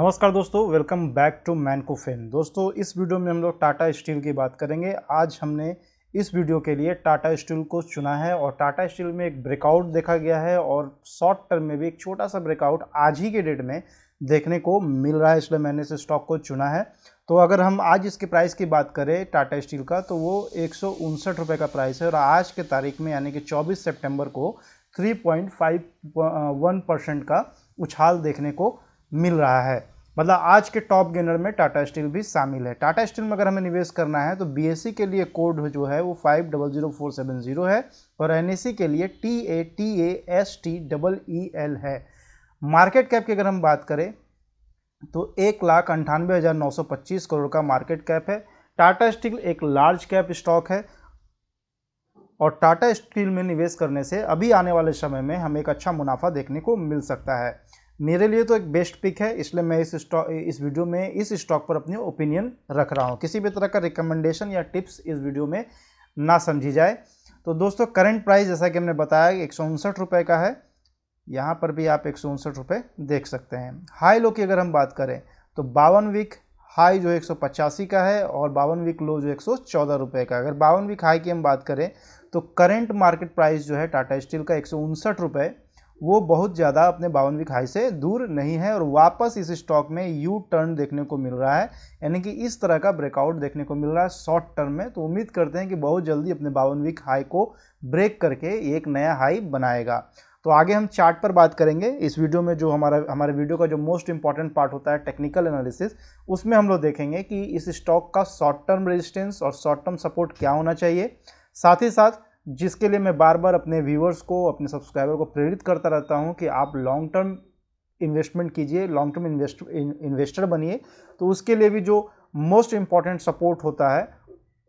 नमस्कार दोस्तों, welcome back to मैनकोफिन। दोस्तों, इस वीडियो में हम लोग टाटा स्टील की बात करेंगे। आज हमने इस वीडियो के लिए टाटा स्टील को चुना है और टाटा स्टील में एक ब्रेकआउट देखा गया है और शॉर्ट टर्म में भी एक छोटा सा ब्रेकआउट आज ही के डेट में देखने को मिल रहा है, इसलिए मैंने इस स्टॉक को चुना है। तो अगर हम आज इसके प्राइस की बात करें टाटा स्टील का, तो वो 159 रुपये का प्राइस है और आज के तारीख में यानी कि 24 सितंबर को 3.51% का उछाल देखने को मिल रहा है। मतलब आज के टॉप गेनर में टाटा स्टील भी शामिल है। टाटा स्टील में अगर हमें निवेश करना है तो बीएससी के लिए कोड जो है वो 500470 है और एनएससी के लिए TATASTEEL है। मार्केट कैप की अगर हम बात करें तो 1,98,925 करोड़ का मार्केट कैप है। टाटा स्टील एक लार्ज कैप स्टॉक है और टाटा स्टील में निवेश करने से अभी आने वाले समय में हमें एक अच्छा मुनाफा देखने को मिल सकता है। मेरे लिए तो एक बेस्ट पिक है, इसलिए मैं इस वीडियो में इस स्टॉक पर अपनी ओपिनियन रख रहा हूँ। किसी भी तरह का रिकमेंडेशन या टिप्स इस वीडियो में ना समझी जाए। तो दोस्तों, करंट प्राइस जैसा कि हमने बताया 159 रुपये का है। यहाँ पर भी आप 159 रुपये देख सकते हैं। हाई लो की अगर हम बात करें तो 52 वीक हाई जो 185 का है और 52 वीक लो जो 114 रुपये का। अगर 52 वीक हाई की हम बात करें तो करंट मार्केट प्राइस जो है टाटा स्टील का 159 रुपये, वो बहुत ज़्यादा अपने 52 वीक हाई से दूर नहीं है और वापस इस स्टॉक में यू टर्न देखने को मिल रहा है, यानी कि इस तरह का ब्रेकआउट देखने को मिल रहा है शॉर्ट टर्म में। तो उम्मीद करते हैं कि बहुत जल्दी अपने 52 वीक हाई को ब्रेक करके एक नया हाई बनाएगा। तो आगे हम चार्ट पर बात करेंगे। इस वीडियो में जो हमारे वीडियो का जो मोस्ट इंपॉर्टेंट पार्ट होता है टेक्निकल एनालिसिस, उसमें हम लोग देखेंगे कि इस स्टॉक का शॉर्ट टर्म रेजिस्टेंस और शॉर्ट टर्म सपोर्ट क्या होना चाहिए। साथ ही साथ जिसके लिए मैं बार बार अपने व्यूअर्स को, अपने सब्सक्राइबर को प्रेरित करता रहता हूं कि आप लॉन्ग टर्म इन्वेस्टमेंट कीजिए, लॉन्ग टर्म इन्वेस्टर बनिए। तो उसके लिए भी जो मोस्ट इंपॉर्टेंट सपोर्ट होता है,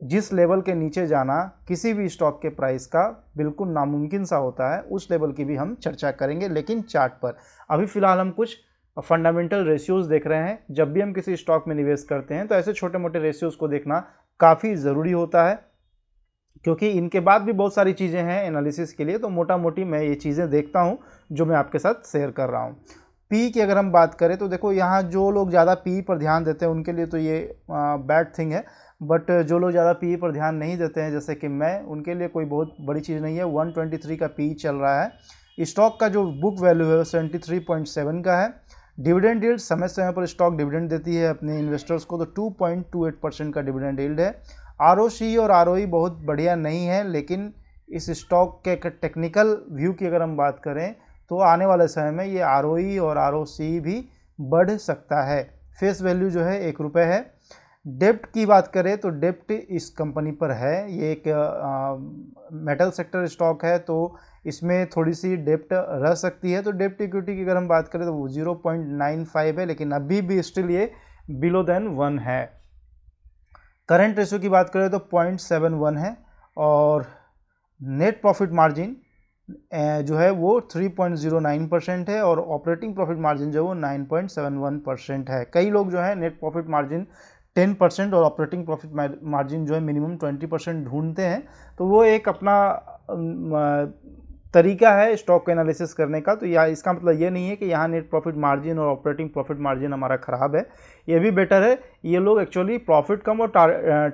जिस लेवल के नीचे जाना किसी भी स्टॉक के प्राइस का बिल्कुल नामुमकिन सा होता है, उस लेवल की भी हम चर्चा करेंगे, लेकिन चार्ट पर। अभी फिलहाल हम कुछ फंडामेंटल रेशियोज देख रहे हैं। जब भी हम किसी स्टॉक में निवेश करते हैं तो ऐसे छोटे मोटे रेशियोज को देखना काफ़ी ज़रूरी होता है, क्योंकि इनके बाद भी बहुत सारी चीज़ें हैं एनालिसिस के लिए। तो मोटा मोटी मैं ये चीज़ें देखता हूँ जो मैं आपके साथ शेयर कर रहा हूँ। पी की अगर हम बात करें तो देखो, यहाँ जो लोग ज़्यादा पी पर ध्यान देते हैं उनके लिए तो ये बैड थिंग है, बट जो लोग ज़्यादा पी पर ध्यान नहीं देते हैं जैसे कि मैं, उनके लिए कोई बहुत बड़ी चीज़ नहीं है। 123 का पी चल रहा है। स्टॉक का जो बुक वैल्यू है वो 73.7 का है। डिविडेंड यील्ड समय समय पर स्टॉक डिविडेंड देती है अपने इन्वेस्टर्स को, तो 2.28% का डिविडेंड यील्ड है। आरओसी और आरओई बहुत बढ़िया नहीं है, लेकिन इस स्टॉक के टेक्निकल व्यू की अगर हम बात करें तो आने वाले समय में ये आरओई और आरओसी भी बढ़ सकता है। फेस वैल्यू जो है 1 रुपये है। डेप्ट की बात करें तो डेप्ट इस कंपनी पर है। ये एक मेटल सेक्टर स्टॉक है, तो इसमें थोड़ी सी डेप्ट रह सकती है। तो डेप्ट इक्विटी की अगर हम बात करें तो वो 0.95 है, लेकिन अभी भी स्टिल ये बिलो देन 1 है। करंट रेशियो की बात करें तो 0.71 है और नेट प्रॉफिट मार्जिन जो है वो 3.09% है और ऑपरेटिंग प्रॉफिट मार्जिन जो है वो 9.71% है। कई लोग जो है नेट प्रॉफिट मार्जिन 10% और ऑपरेटिंग प्रॉफिट मार्जिन जो है मिनिमम 20% ढूंढते हैं। तो वो एक अपना तरीका है स्टॉक को एनालिसिस करने का। तो या इसका मतलब ये नहीं है कि यहाँ नेट प्रॉफिट मार्जिन और ऑपरेटिंग प्रॉफिट मार्जिन हमारा ख़राब है, ये भी बेटर है। ये लोग एक्चुअली प्रॉफिट कम और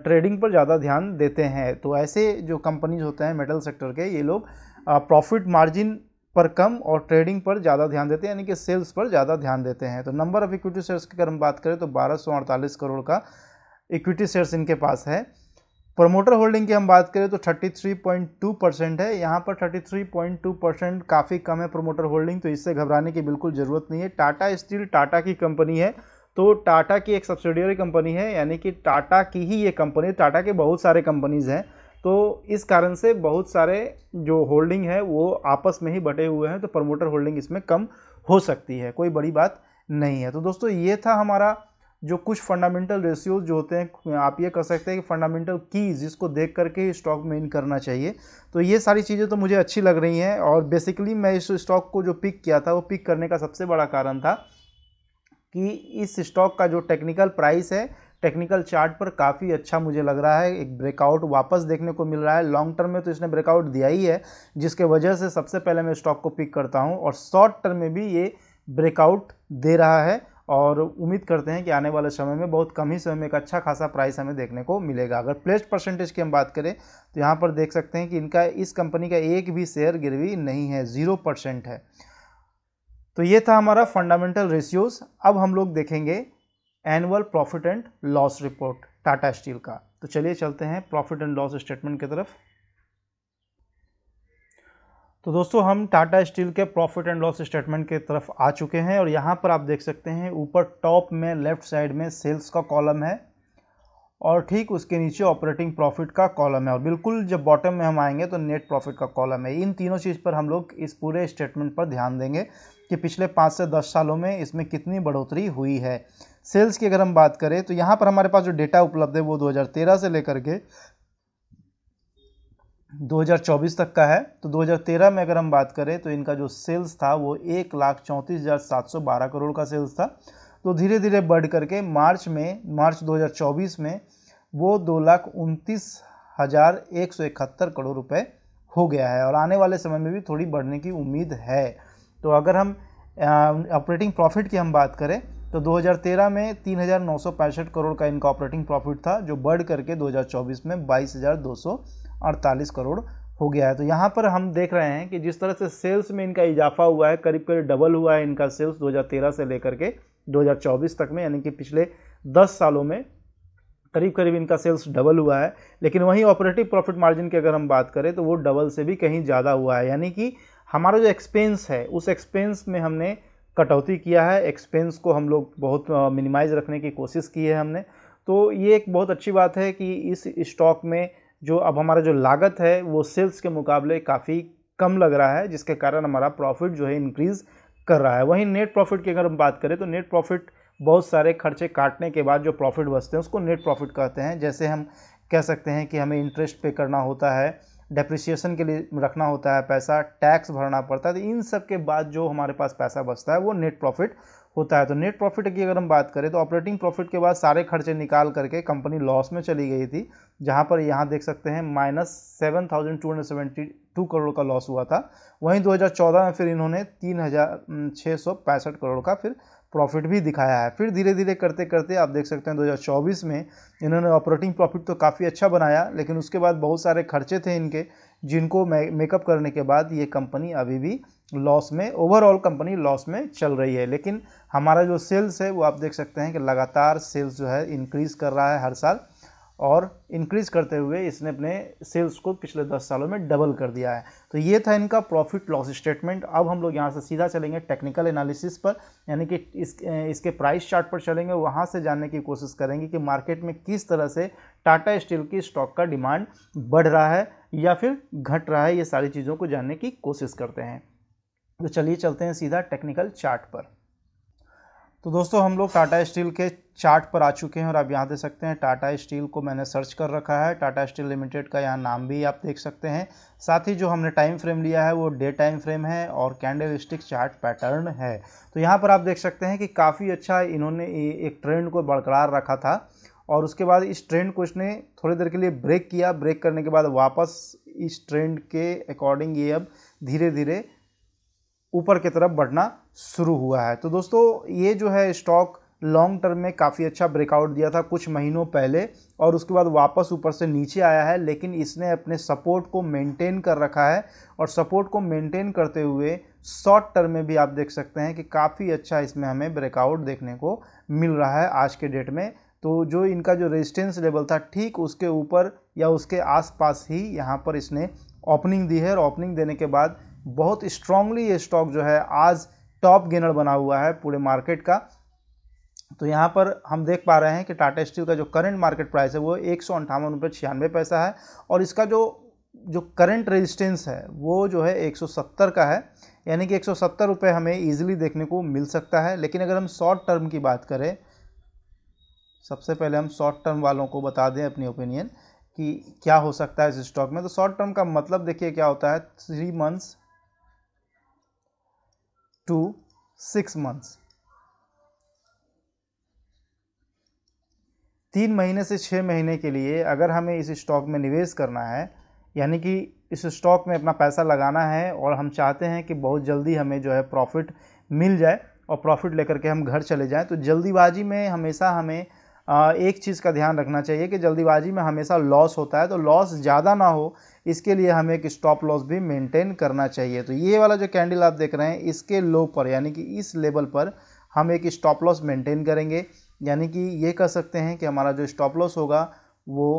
ट्रेडिंग पर ज़्यादा ध्यान देते हैं। तो ऐसे जो कंपनीज होते हैं मेटल सेक्टर के, ये लोग प्रॉफिट मार्जिन पर कम और ट्रेडिंग पर ज़्यादा ध्यान देते हैं, यानी कि सेल्स पर ज़्यादा ध्यान देते हैं। तो नंबर ऑफ इक्विटी शेयर्स की अगर हम बात करें तो 1248 करोड़ का इक्विटी शेयर्स इनके पास है। प्रमोटर होल्डिंग की हम बात करें तो 33.2% है। यहाँ पर 33.2% काफ़ी कम है प्रमोटर होल्डिंग, तो इससे घबराने की बिल्कुल ज़रूरत नहीं है। टाटा स्टील टाटा की कंपनी है, तो टाटा की एक सब्सिडियरी कंपनी है, यानी कि टाटा की ही ये कंपनी। टाटा के बहुत सारे कंपनीज़ हैं, तो इस कारण से बहुत सारे जो होल्डिंग है वो आपस में ही बटे हुए हैं, तो प्रमोटर होल्डिंग इसमें कम हो सकती है, कोई बड़ी बात नहीं है। तो दोस्तों, ये था हमारा जो कुछ फंडामेंटल रेशियोज जो होते हैं, आप ये कह सकते हैं कि फंडामेंटल कीज जिसको देख करके स्टॉक में इन करना चाहिए। तो ये सारी चीज़ें तो मुझे अच्छी लग रही हैं और बेसिकली मैं इस स्टॉक को जो पिक किया था, वो पिक करने का सबसे बड़ा कारण था कि इस स्टॉक का जो टेक्निकल प्राइस है, टेक्निकल चार्ट पर काफ़ी अच्छा मुझे लग रहा है। एक ब्रेकआउट वापस देखने को मिल रहा है। लॉन्ग टर्म में तो इसने ब्रेकआउट दिया ही है, जिसके वजह से सबसे पहले मैं स्टॉक को पिक करता हूं और शॉर्ट टर्म में भी ये ब्रेकआउट दे रहा है और उम्मीद करते हैं कि आने वाले समय में बहुत कम ही समय में एक अच्छा खासा प्राइस हमें देखने को मिलेगा। अगर प्लेस्ड परसेंटेज की हम बात करें तो यहाँ पर देख सकते हैं कि इनका इस कंपनी का एक भी शेयर गिरवी नहीं है, 0% है। तो ये था हमारा फंडामेंटल रेशियोज। अब हम लोग देखेंगे annual profit and loss report Tata steel का। तो चलिए चलते हैं प्रॉफिट एंड लॉस स्टेटमेंट की तरफ। तो दोस्तों हम टाटा स्टील के प्रॉफिट एंड लॉस स्टेटमेंट की तरफ आ चुके हैं और यहाँ पर आप देख सकते हैं ऊपर टॉप में लेफ्ट साइड में सेल्स का कॉलम है और ठीक उसके नीचे ऑपरेटिंग प्रॉफिट का कॉलम है और बिल्कुल जब बॉटम में हम आएंगे तो नेट प्रॉफिट का कॉलम है। इन तीनों चीज़ पर हम लोग इस पूरे स्टेटमेंट पर ध्यान देंगे कि पिछले 5 से 10 सालों में इसमें कितनी बढ़ोतरी हुई है। सेल्स की अगर हम बात करें तो यहाँ पर हमारे पास जो डेटा उपलब्ध है वो 2013 से लेकर के 2024 तक का है। तो 2013 में अगर हम बात करें तो इनका जो सेल्स था वो 1,34,712 करोड़ का सेल्स था। तो धीरे धीरे बढ़ करके मार्च 2024 में वो 2,29,171 करोड़ रुपए हो गया है और आने वाले समय में भी थोड़ी बढ़ने की उम्मीद है। तो अगर हम ऑपरेटिंग प्रॉफिट की हम बात करें तो 2013 में 3,965 करोड़ का इनका ऑपरेटिंग प्रॉफिट था जो बढ़ करके 2024 में 22,248 करोड़ हो गया है। तो यहाँ पर हम देख रहे हैं कि जिस तरह से सेल्स में इनका इजाफा हुआ है, करीब करीब डबल हुआ है इनका सेल्स 2013 से लेकर के 2024 तक में, यानी कि पिछले 10 सालों में करीब करीब इनका सेल्स डबल हुआ है। लेकिन वहीं ऑपरेटिव प्रॉफिट मार्जिन की अगर हम बात करें तो वो डबल से भी कहीं ज़्यादा हुआ है, यानी कि हमारा जो एक्सपेंस है उस एक्सपेंस में हमने कटौती किया है। एक्सपेंस को हम लोग बहुत मिनिमाइज रखने की कोशिश की है हमने। तो ये एक बहुत अच्छी बात है कि इस स्टॉक में जो अब हमारा जो लागत है वो सेल्स के मुकाबले काफ़ी कम लग रहा है, जिसके कारण हमारा प्रॉफिट जो है इंक्रीज़ कर रहा है। वहीं नेट प्रॉफिट की अगर हम बात करें तो नेट प्रॉफिट बहुत सारे खर्चे काटने के बाद जो प्रॉफिट बचते हैं उसको नेट प्रॉफिट कहते हैं। जैसे हम कह सकते हैं कि हमें इंटरेस्ट पे करना होता है, डेप्रिसिएशन के लिए रखना होता है पैसा, टैक्स भरना पड़ता है, तो इन सब के बाद जो हमारे पास पैसा बचता है वो नेट प्रॉफिट होता है। तो नेट प्रॉफिट की अगर हम बात करें तो ऑपरेटिंग प्रॉफिट के बाद सारे खर्चे निकाल करके कंपनी लॉस में चली गई थी, जहां पर यहाँ देख सकते हैं -7,272 करोड़ का लॉस हुआ था। वहीं 2014 में फिर इन्होंने 3,665 करोड़ का फिर प्रॉफिट भी दिखाया है। फिर धीरे धीरे करते करते आप देख सकते हैं 2024 में इन्होंने ऑपरेटिंग प्रॉफिट तो काफ़ी अच्छा बनाया, लेकिन उसके बाद बहुत सारे खर्चे थे इनके जिनको मेकअप करने के बाद ये कंपनी अभी भी लॉस में, ओवरऑल कंपनी लॉस में चल रही है। लेकिन हमारा जो सेल्स है वो आप देख सकते हैं कि लगातार सेल्स जो है इंक्रीज़ कर रहा है हर साल, और इंक्रीज़ करते हुए इसने अपने सेल्स को पिछले 10 सालों में डबल कर दिया है। तो ये था इनका प्रॉफिट लॉस स्टेटमेंट। अब हम लोग यहाँ से सीधा चलेंगे टेक्निकल एनालिसिस पर, यानी कि इसके प्राइस चार्ट पर चलेंगे, वहाँ से जानने की कोशिश करेंगे कि मार्केट में किस तरह से टाटा स्टील की स्टॉक का डिमांड बढ़ रहा है या फिर घट रहा है। ये सारी चीज़ों को जानने की कोशिश करते हैं। तो चलिए चलते हैं सीधा टेक्निकल चार्ट पर। तो दोस्तों हम लोग टाटा स्टील के चार्ट पर आ चुके हैं और आप यहाँ देख सकते हैं टाटा स्टील को मैंने सर्च कर रखा है। टाटा स्टील लिमिटेड का यहाँ नाम भी आप देख सकते हैं। साथ ही जो हमने टाइम फ्रेम लिया है वो डे टाइम फ्रेम है और कैंडल स्टिक चार्ट पैटर्न है। तो यहाँ पर आप देख सकते हैं कि काफ़ी अच्छा इन्होंने एक ट्रेंड को बरकरार रखा था और उसके बाद इस ट्रेंड को इसने थोड़ी देर के लिए ब्रेक किया। ब्रेक करने के बाद वापस इस ट्रेंड के अकॉर्डिंग ये अब धीरे धीरे ऊपर की तरफ बढ़ना शुरू हुआ है। तो दोस्तों ये जो है स्टॉक लॉन्ग टर्म में काफ़ी अच्छा ब्रेकआउट दिया था कुछ महीनों पहले और उसके बाद वापस ऊपर से नीचे आया है, लेकिन इसने अपने सपोर्ट को मेंटेन कर रखा है और सपोर्ट को मेंटेन करते हुए शॉर्ट टर्म में भी आप देख सकते हैं कि काफ़ी अच्छा इसमें हमें ब्रेकआउट देखने को मिल रहा है आज के डेट में। तो जो इनका जो रेजिस्टेंस लेवल था ठीक उसके ऊपर या उसके आसपास ही यहाँ पर इसने ओपनिंग दी है और ओपनिंग देने के बाद बहुत स्ट्रांगली ये स्टॉक जो है आज टॉप गेनर बना हुआ है पूरे मार्केट का। तो यहाँ पर हम देख पा रहे हैं कि टाटा स्टील का जो करंट मार्केट प्राइस है वो 158 रुपये 96 पैसा है और इसका जो करंट रेजिस्टेंस है वो जो है 170 का है, यानी कि 170 रुपये हमें ईजिली देखने को मिल सकता है। लेकिन अगर हम शॉर्ट टर्म की बात करें, सबसे पहले हम शॉर्ट टर्म वालों को बता दें अपनी ओपिनियन कि क्या हो सकता है इस स्टॉक में। तो शॉर्ट टर्म का मतलब देखिए क्या होता है, 3 मंथ्स टू 6 मंथ्स, 3 महीने से 6 महीने के लिए अगर हमें इस स्टॉक में निवेश करना है, यानी कि इस स्टॉक में अपना पैसा लगाना है और हम चाहते हैं कि बहुत जल्दी हमें जो है प्रॉफिट मिल जाए, और प्रॉफिट लेकर के हम घर चले जाएं। तो जल्दीबाजी में हमेशा हमें एक चीज़ का ध्यान रखना चाहिए कि जल्दीबाजी में हमेशा लॉस होता है, तो लॉस ज़्यादा ना हो इसके लिए हमें एक स्टॉप लॉस भी मेंटेन करना चाहिए। तो ये वाला जो कैंडल आप देख रहे हैं इसके लो पर यानी कि इस लेवल पर हम एक स्टॉप लॉस मेंटेन करेंगे, यानी कि ये कह सकते हैं कि हमारा जो स्टॉप लॉस होगा वो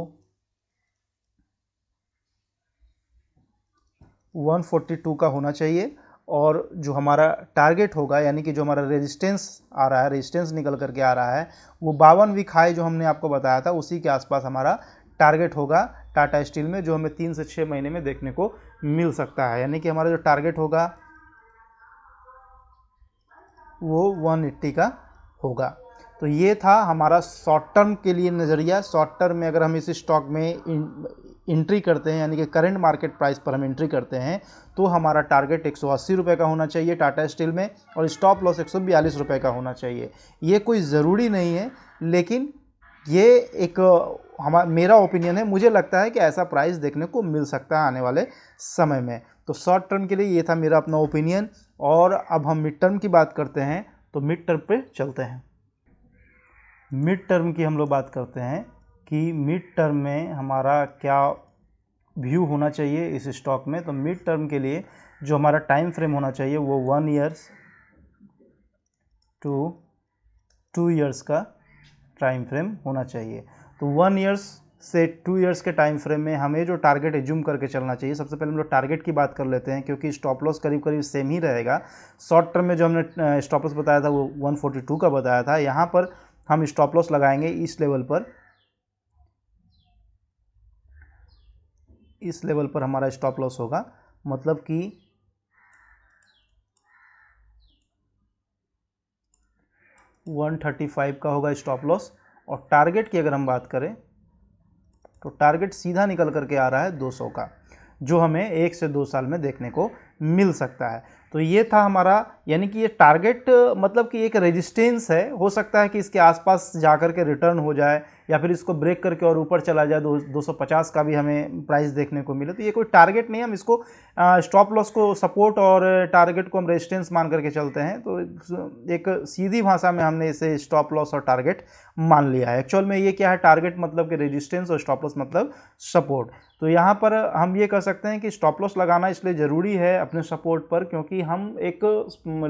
142 का होना चाहिए, और जो हमारा टारगेट होगा यानी कि जो हमारा रेजिस्टेंस आ रहा है, रेजिस्टेंस निकल करके आ रहा है वो 52 वीक हाई जो हमने आपको बताया था उसी के आसपास हमारा टारगेट होगा टाटा स्टील में, जो हमें 3 से 6 महीने में देखने को मिल सकता है। यानी कि हमारा जो टारगेट होगा वो 180 का होगा। तो ये था हमारा शॉर्ट टर्म के लिए नज़रिया। शॉर्ट टर्म में अगर हम इस स्टॉक में एंट्री करते हैं यानी कि करंट मार्केट प्राइस पर हम एंट्री करते हैं तो हमारा टारगेट 180 रुपये का होना चाहिए टाटा स्टील में, और स्टॉप लॉस 142 रुपये का होना चाहिए। ये कोई ज़रूरी नहीं है, लेकिन ये एक मेरा ओपिनियन है, मुझे लगता है कि ऐसा प्राइस देखने को मिल सकता है आने वाले समय में। तो शॉर्ट टर्म के लिए ये था मेरा अपना ओपिनियन। और अब हम मिड टर्म की बात करते हैं, तो मिड टर्म पे चलते हैं। मिड टर्म की हम लोग बात करते हैं कि मिड टर्म में हमारा क्या व्यू होना चाहिए इस स्टॉक में। तो मिड टर्म के लिए जो हमारा टाइम फ्रेम होना चाहिए वो 1 ईयर्स टू 2 ईयर्स का टाइम फ्रेम होना चाहिए। तो 1 ईयर्स से 2 ईयर्स के टाइम फ्रेम में हमें जो टारगेट एज्यूम करके चलना चाहिए, सबसे पहले हम लोग टारगेट की बात कर लेते हैं क्योंकि स्टॉप लॉस करीब करीब सेम ही रहेगा। शॉर्ट टर्म में जो हमने स्टॉप लॉस बताया था वो 142 का बताया था, यहाँ पर हम स्टॉप लॉस लगाएंगे इस लेवल पर, इस लेवल पर हमारा स्टॉप लॉस होगा, मतलब कि 135 का होगा स्टॉप लॉस। और टारगेट की अगर हम बात करें तो टारगेट सीधा निकल करके आ रहा है 200 का, जो हमें 1 से 2 साल में देखने को मिल सकता है। तो ये था हमारा, यानी कि ये टारगेट मतलब कि एक रेजिस्टेंस है, हो सकता है कि इसके आसपास जाकर के रिटर्न हो जाए या फिर इसको ब्रेक करके और ऊपर चला जाए, 250 का भी हमें प्राइस देखने को मिले। तो ये कोई टारगेट नहीं है, हम इसको स्टॉप लॉस को सपोर्ट और टारगेट को हम रेजिस्टेंस मान करके चलते हैं। तो एक सीधी भाषा में हमने इसे स्टॉप लॉस और टारगेट मान लिया है। एक्चुअल में ये क्या है, टारगेट मतलब कि रेजिस्टेंस और स्टॉप लॉस मतलब सपोर्ट। तो यहाँ पर हम ये कह सकते हैं कि स्टॉप लॉस लगाना इसलिए ज़रूरी है अपने सपोर्ट पर, क्योंकि हम एक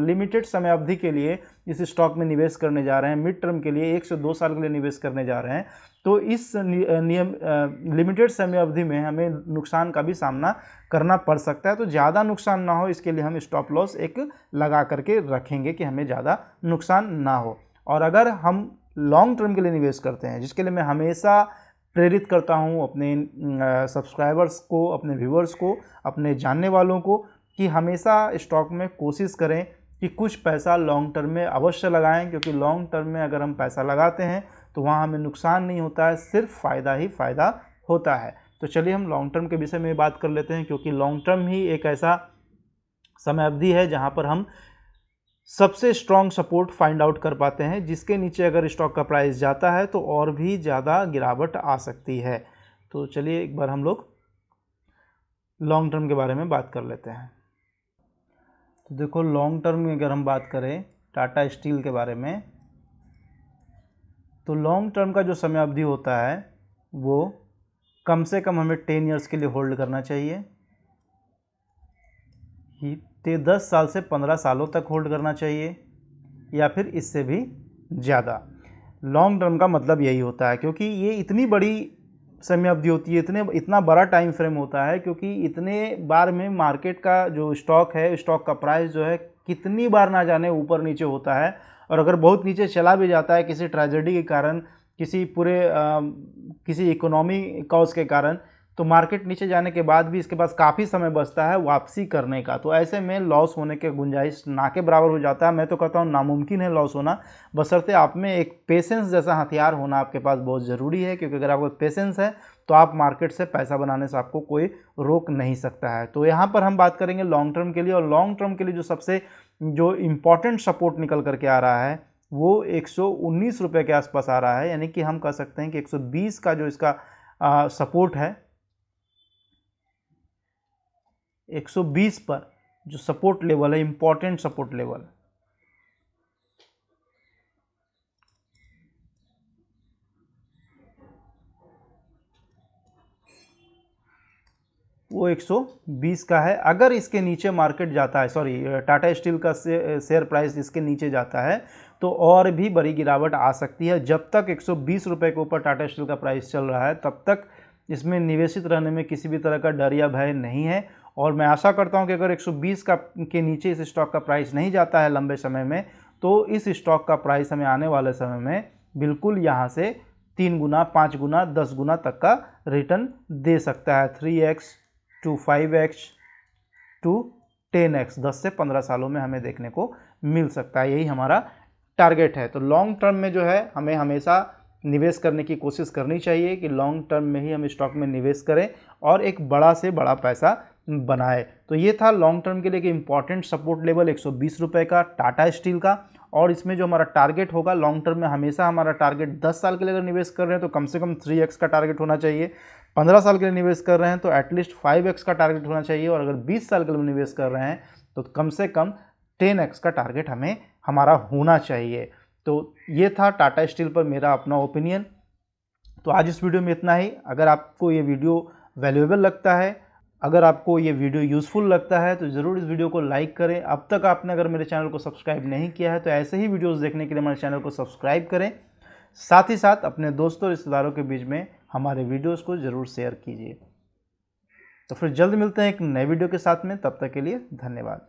लिमिटेड समय अवधि के लिए इस स्टॉक में निवेश करने जा रहे हैं, मिड टर्म के लिए 1 से 2 साल के लिए निवेश करने जा रहे हैं। तो इस लिमिटेड समय अवधि में हमें नुकसान का भी सामना करना पड़ सकता है। तो ज़्यादा नुकसान ना हो इसके लिए हम स्टॉप लॉस एक लगा करके रखेंगे कि हमें ज़्यादा नुकसान ना हो। और अगर हम लॉन्ग टर्म के लिए निवेश करते हैं, जिसके लिए मैं हमेशा प्रेरित करता हूं अपने सब्सक्राइबर्स को, अपने व्यूअर्स को, अपने जानने वालों को, कि हमेशा स्टॉक में कोशिश करें कि कुछ पैसा लॉन्ग टर्म में अवश्य लगाएं, क्योंकि लॉन्ग टर्म में अगर हम पैसा लगाते हैं तो वहां हमें नुकसान नहीं होता है, सिर्फ फ़ायदा ही फ़ायदा होता है। तो चलिए हम लॉन्ग टर्म के विषय में बात कर लेते हैं, क्योंकि लॉन्ग टर्म ही एक ऐसा समय अवधि है जहां पर हम सबसे स्ट्रॉन्ग सपोर्ट फाइंड आउट कर पाते हैं, जिसके नीचे अगर स्टॉक का प्राइस जाता है तो और भी ज़्यादा गिरावट आ सकती है। तो चलिए एक बार हम लोग लॉन्ग टर्म के बारे में बात कर लेते हैं। तो देखो, लॉन्ग टर्म में अगर हम बात करें टाटा स्टील के बारे में, तो लॉन्ग टर्म का जो समय अवधि होता है वो कम से कम हमें 10 ईयर्स के लिए होल्ड करना चाहिए, 10 साल से 15 सालों तक होल्ड करना चाहिए, या फिर इससे भी ज़्यादा। लॉन्ग टर्म का मतलब यही होता है, क्योंकि ये इतनी बड़ी समय अवधि होती है, इतना बड़ा टाइम फ्रेम होता है, क्योंकि इतने बार में मार्केट का जो स्टॉक है, स्टॉक का प्राइस जो है कितनी बार ना जाने ऊपर नीचे होता है। और अगर बहुत नीचे चला भी जाता है किसी ट्रेजेडी के कारण, किसी इकोनॉमी कॉज के कारण, तो मार्केट नीचे जाने के बाद भी इसके पास काफ़ी समय बचता है वापसी करने का। तो ऐसे में लॉस होने के गुंजाइश ना के बराबर हो जाता है। मैं तो कहता हूँ नामुमकिन है लॉस होना, बशर्ते आप में एक पेशेंस जैसा हथियार होना आपके पास बहुत ज़रूरी है, क्योंकि अगर आपको पेशेंस है तो आप मार्केट से पैसा बनाने से आपको कोई रोक नहीं सकता है। तो यहाँ पर हम बात करेंगे लॉन्ग टर्म के लिए, और लॉन्ग टर्म के लिए जो इम्पॉर्टेंट सपोर्ट निकल करके आ रहा है वो 119 रुपये के आसपास आ रहा है। यानी कि हम कह सकते हैं कि 120 का जो इसका सपोर्ट है, 120 पर जो सपोर्ट लेवल है, इंपॉर्टेंट सपोर्ट लेवल, वो 120 का है। अगर इसके नीचे मार्केट जाता है, सॉरी टाटा स्टील का शेयर प्राइस इसके नीचे जाता है तो और भी बड़ी गिरावट आ सकती है। जब तक 120 रुपये के ऊपर टाटा स्टील का प्राइस चल रहा है तब तक इसमें निवेशित रहने में किसी भी तरह का डर या भय नहीं है। और मैं आशा करता हूं कि अगर 120 के नीचे इस स्टॉक का प्राइस नहीं जाता है लंबे समय में, तो इस स्टॉक का प्राइस हमें आने वाले समय में बिल्कुल यहाँ से 3 गुना, 5 गुना, 10 गुना तक का रिटर्न दे सकता है। 3x to 5x to 10x 10 से 15 सालों में हमें देखने को मिल सकता है। यही हमारा टारगेट है। तो लॉन्ग टर्म में जो है हमें हमेशा निवेश करने की कोशिश करनी चाहिए कि लॉन्ग टर्म में ही हम स्टॉक में निवेश करें और एक बड़ा से बड़ा पैसा बनाए। तो ये था लॉन्ग टर्म के लिए कि इंपॉर्टेंट सपोर्ट लेवल 120 रुपये का टाटा स्टील का। और इसमें जो हमारा टारगेट होगा लॉन्ग टर्म में, हमेशा हमारा टारगेट 10 साल के लिए अगर निवेश कर रहे हैं तो कम से कम 3x का टारगेट होना चाहिए। 15 साल के लिए निवेश कर रहे हैं तो एटलीस्ट 5x का टारगेट होना चाहिए। और अगर 20 साल के लिए निवेश कर रहे हैं तो कम से कम 10x का टारगेट हमें हमारा होना चाहिए। तो ये था टाटा स्टील पर मेरा अपना ओपिनियन। तो आज इस वीडियो में इतना ही। अगर आपको ये वीडियो वैल्यूएबल लगता है, अगर आपको ये वीडियो यूज़फुल लगता है तो ज़रूर इस वीडियो को लाइक करें। अब तक आपने अगर मेरे चैनल को सब्सक्राइब नहीं किया है तो ऐसे ही वीडियोस देखने के लिए हमारे चैनल को सब्सक्राइब करें। साथ ही साथ अपने दोस्तों रिश्तेदारों के बीच में हमारे वीडियोस को ज़रूर शेयर कीजिए। तो फिर जल्द मिलते हैं एक नए वीडियो के साथ में, तब तक के लिए धन्यवाद।